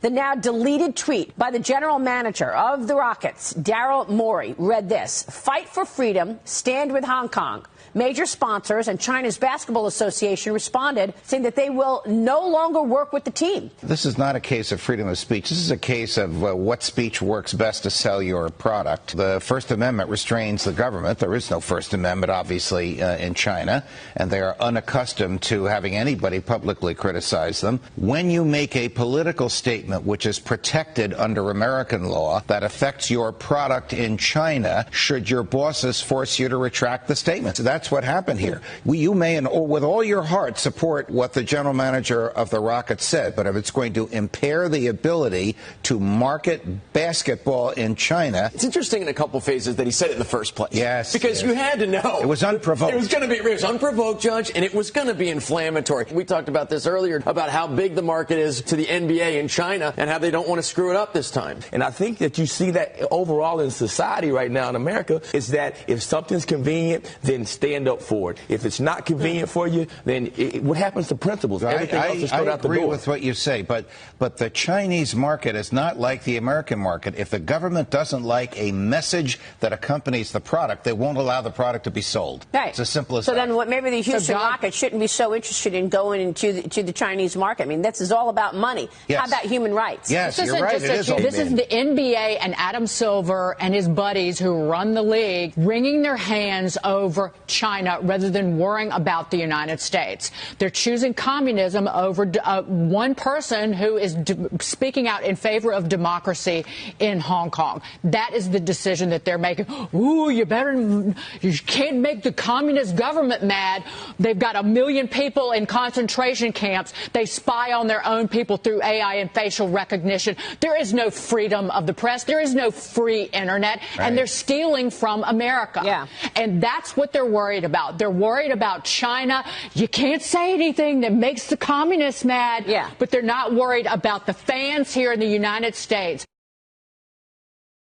The now deleted tweet by the general manager of the Rockets, Daryl Morey, read this: "Fight for freedom, stand with Hong Kong." Major sponsors and China's Basketball Association responded, saying that they will no longer work with the team. This is not a case of freedom of speech. This is a case of what speech works best to sell your product. The First Amendment restrains the government. There is no First Amendment, obviously, in China, and they are unaccustomed to having anybody publicly criticize them. When you make a political statement which is protected under American law that affects your product in China, should your bosses force you to retract the statement? So that's what happened here. You may, with all your heart, support what the general manager of the Rockets said, but if it's going to impair the ability to market basketball in China... It's interesting in a couple phases that he said it in the first place. Yes. Because you had to know. It was unprovoked. It was unprovoked, Judge, and it was going to be inflammatory. We talked about this earlier, about how big the market is to the NBA in China and how they don't want to screw it up this time. And I think that you see that overall in society right now in America is that if something's convenient, then stand up for it. If it's not convenient for you, then what happens to principles? Everything else is thrown out the door. I agree with what you say, but the Chinese market is not like the American market. If the government doesn't like a message that accompanies the product, they won't allow the product to be sold. Right. It's as simple as that. So then maybe the Houston Rockets shouldn't be so interested in going into the Chinese market. I mean, this is all about money. Yes. How about human rights? Yes, you're right. This is the NBA and Adam Silver and his buddies who run the league wringing their hands over China rather than worrying about the United States. They're choosing communism over one person who is speaking out in favor of democracy in Hong Kong. That is the decision that they're making. Ooh, you can't make the communist government mad. They've got 1 million people in concentration camps. They spy on their own people through AI and facial recognition. There is no freedom of the press. There is no free internet. Right. And they're stealing from America. Yeah. And that's what they're worried about. They're worried about China. You can't say anything that makes the communists mad. Yeah. But they're not worried about the fans here in the United States.